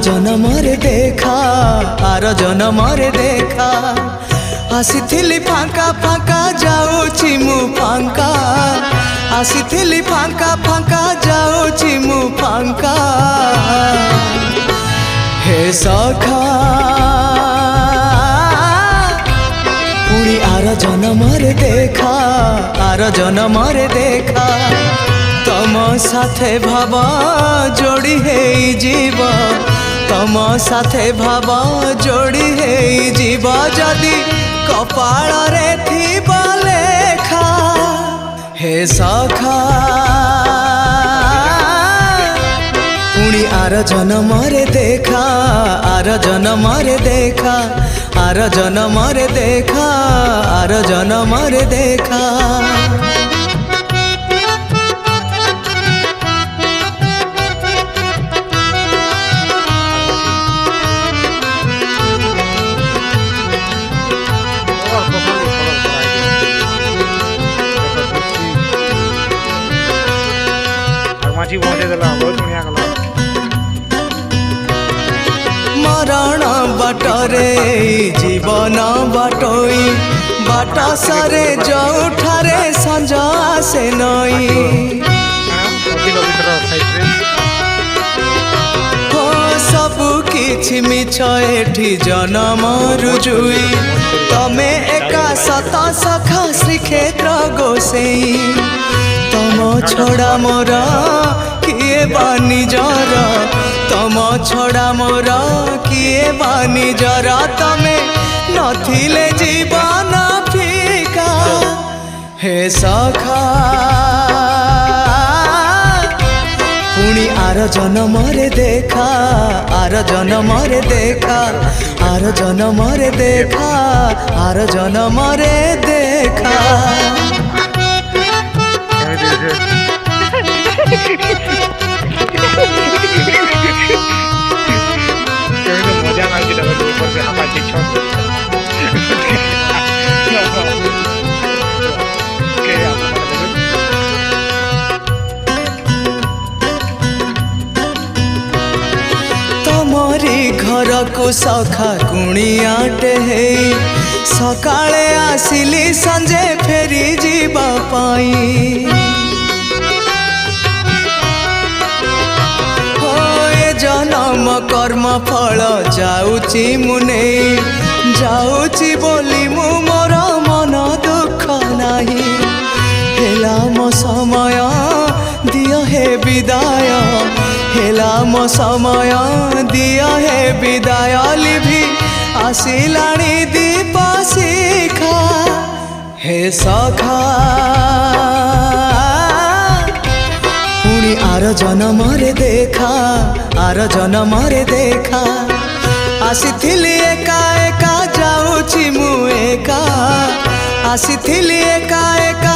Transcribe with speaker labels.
Speaker 1: जनमरे देखा आर जनमरे देखा आसीथिली फांका फांका जाऊची मु फांका आसीथिली फांका फांका जाऊची मु फांका हे सखा पुणी आर जनमरे देखा आर जनमरे देखा तम साथे भाव जोड़ी है जीव तम साथे भाव जोड़ी है जीव जदि कपाल रे थी लेखा हे सखा पुणी आर जनमरे देखा आर जनमरे देखा आर जनमरे देखा आर जनमरे देखा मरण बाटरे जीवन बाटोई बाट सारे जोठारे संजा आसे नई हो सबु किछि मिछ एठी जनम रुजुई तमे एका सत सखा श्रीक्षेत्र गोसेई तम छोड़ा मोर किए बानी जर तम छोड़ा मोर किए बानी जर तमे नथिले जीवन फीका हे सखा पुणी आर जनमरे देखा आर जनमरे देखा आर जनमरे देखा आर जनमरे देखा
Speaker 2: मजा ना ऊपर से हमारे
Speaker 1: तमरी घर को सखा कुणियाटे है सकाळे आसिली संजे फेरी जीवा पाई जनम कर्म फल जाऊची मुने जाऊची बोली मु मोर मन दुख नाही हेला मो समय दिया हे विदाय हेला मो समय दिया हे विदाय लिभि आसिलाणी दीप शिखा हे सखा आर जनमरे देखा आर जनमरे देखा आसीथिली एका एका जाऊची मु एका आसीथिली एका एका